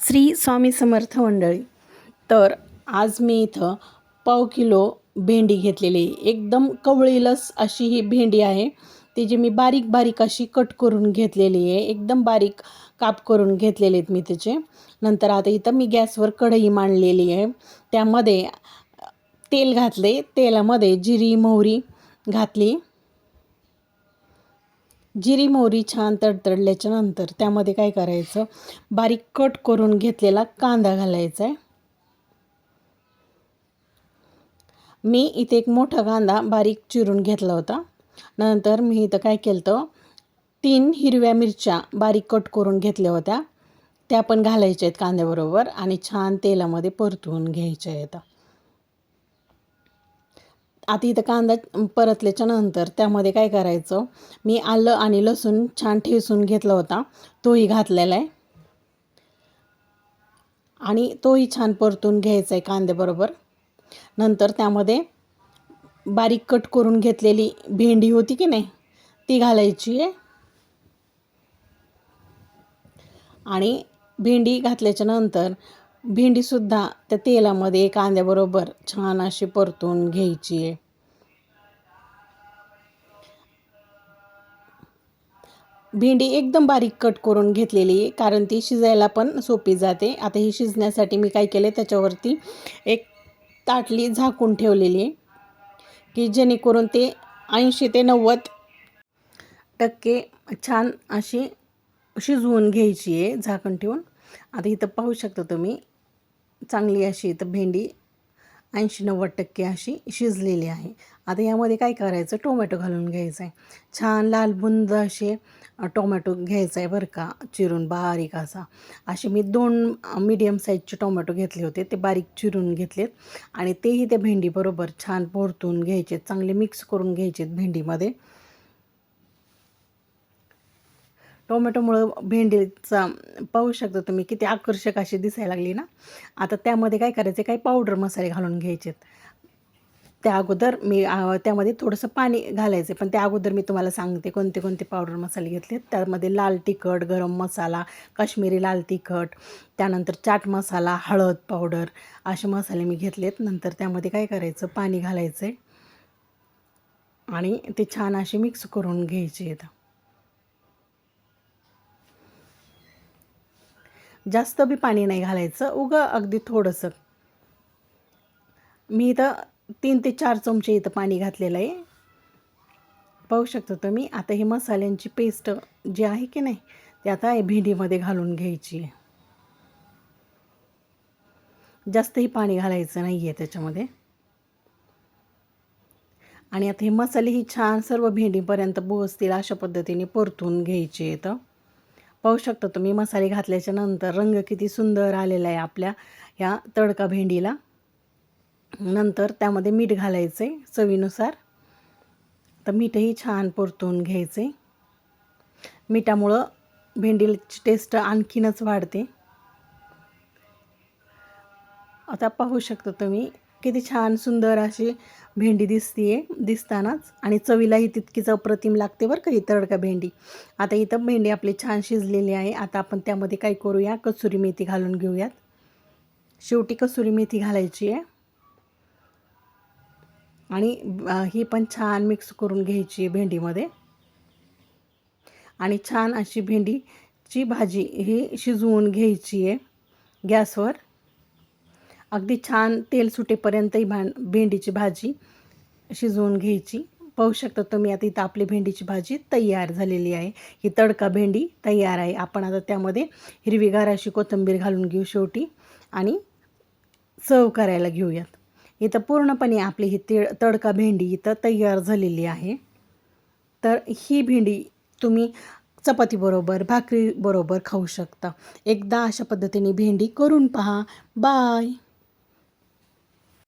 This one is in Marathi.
श्री स्वामी समर्थ मंडळी. तर आज मी इथं पाव किलो भेंडी घेतलेली आहे. एकदम कवळीलस अशी ही भेंडी आहे. ती जी मी बारीक बारीक अशी कट करून घेतलेली आहे. एकदम बारीक काप करून घेतलेले आहेत मी त्याचे. नंतर आता इथं मी गॅसवर कढई मांडलेली आहे. त्यामध्ये तेल घातले. तेलामध्ये जिरी मोहरी घातली. जिरी मोहरी छान तडतडल्याच्या नंतर त्यामध्ये काय करायचं, बारीक कट करून घेतलेला कांदा घालायचा आहे. मी इथे एक मोठा कांदा बारीक चिरून घेतला होता. नंतर मी इथं काय केलं तर 3 हिरव्या मिरच्या बारीक कट करून घेतल्या होत्या. त्या पण घालायच्या आहेत कांद्याबरोबर आणि छान तेलामध्ये परतवून घ्यायच्या आहेत. आता इथं कांदा परतल्याच्या नंतर त्यामध्ये काय करायचं, मी आलं आणि लसूण छान ठेचून घेतला होता, तोही घातलेला आहे आणि तोही छान परतून घ्यायचा आहे कांद्याबरोबर. नंतर त्यामध्ये बारीक कट करून घेतलेली भेंडी होती की नाही, ती घालायची आहे आणि भेंडी घातल्याच्या नंतर भेंडीसुद्धा त्या तेलामध्ये कांद्याबरोबर छान अशी परतून घ्यायची आहे. भेंडी एकदम बारीक कट करून घेतलेली आहे, कारण ती शिजायला पण सोपी जाते. आता ही शिजण्यासाठी मी काय केले, त्याच्यावरती एक ताटली झाकून ठेवलेली आहे, की जेणेकरून ते 80 ते 90% छान अशी शिजवून घ्यायची आहे झाकण ठेवून. आता इथं पाहू शकता तुम्ही, चांगली अशी इथं भेंडी 80-90% अशी शिजलेली आहे. आता यामध्ये काय करायचं, टोमॅटो घालून घ्यायचं आहे. छान लालबुंद असे टोमॅटो घ्यायचा आहे बरं का, चिरून बारीक असा. असे मी 2 मीडियम साईजचे टोमॅटो घेतले होते, ते बारीक चिरून घेतलेत आणि तेही त्या भेंडीबरोबर छान परतून घ्यायचे, चांगले मिक्स करून घ्यायचे भेंडीमध्ये. टोमॅटोमुळं भेंडीचा पाहू शकता तुम्ही किती आकर्षक अशी दिसायला लागली ना. आता त्यामध्ये काय करायचं, काही पावडर मसाले घालून घ्यायचेत. त्या अगोदर मी त्यामध्ये थोडंसं पाणी घालायचं, पण त्या अगोदर मी तुम्हाला सांगते कोणते कोणते पावडर मसाले घेतलेत. त्यामध्ये लाल तिखट, गरम मसाला, काश्मीरी लाल तिखट, त्यानंतर चाट मसाला, हळद पावडर असे मसाले मी घेतलेत. नंतर त्यामध्ये काय करायचं, पाणी घालायचं आहे आणि ते छान असे मिक्स करून घ्यायचे आहेत. जास्त बी पाणी नाही घालायचं, उगं अगदी थोडंसं. मी इथं 3 ते 4 चमचे इथं पाणी घातलेलं आहे, पाहू शकता तुम्ही. आता ही मसाल्यांची पेस्ट जी आहे की नाही, ती आता भेंडीमध्ये घालून घ्यायची आहे. जास्तही पाणी घालायचं नाही आहे त्याच्यामध्ये. आणि आता हे मसालेही छान सर्व भेंडीपर्यंत पोहोचतील अशा पद्धतीने परतून घ्यायचे आहेत. पाहू शकता तुम्ही, मसाले घातल्याच्या नंतर रंग किती सुंदर आलेला आहे आपल्या ह्या तडका भेंडीला. नंतर त्यामध्ये मीठ घालायचं आहे चवीनुसार. तर मीठही छान परतून घ्यायचं आहे. मिठामुळं भेंडीची टेस्ट आणखीनच वाढते. आता पाहू शकता तुम्ही किती छान सुंदर अशी भेंडी दिसतानाच, आणि चवीलाही तितकीच अप्रतिम लागते बरं का ही तडका भेंडी. आता इथं भेंडी आपली छान शिजलेली आहे. आता आपण त्यामध्ये काय करूया, कसुरी मेथी घालून घेऊयात. शेवटी कसुरी मेथी घालायची आहे आणि ही पण छान मिक्स करून घ्यायची आहे भेंडीमध्ये. आणि छान अशी भेंडीची भाजी ही शिजवून घ्यायची आहे गॅसवर. अगदी छान तेल सुटेपर्यंत ही भेंडीची भाजी शिजवून घ्यायची. पाहू शकता तुम्ही, आता इथं आपली भेंडीची भाजी तयार झालेली आहे. ही तडका भेंडी तयार आहे. आपण आता त्यामध्ये हिरवीगार अशी कोथिंबीर घालून घेऊ शेवटी आणि सर्व करायला घेऊयात. इथं पूर्णपणे आपली ही तडका भेंडी इथं तयार झालेली आहे. तर ही भेंडी तुम्ही चपातीबरोबर, भाकरीबरोबर खाऊ शकता. एकदा अशा पद्धतीने भेंडी करून पहा. बाय.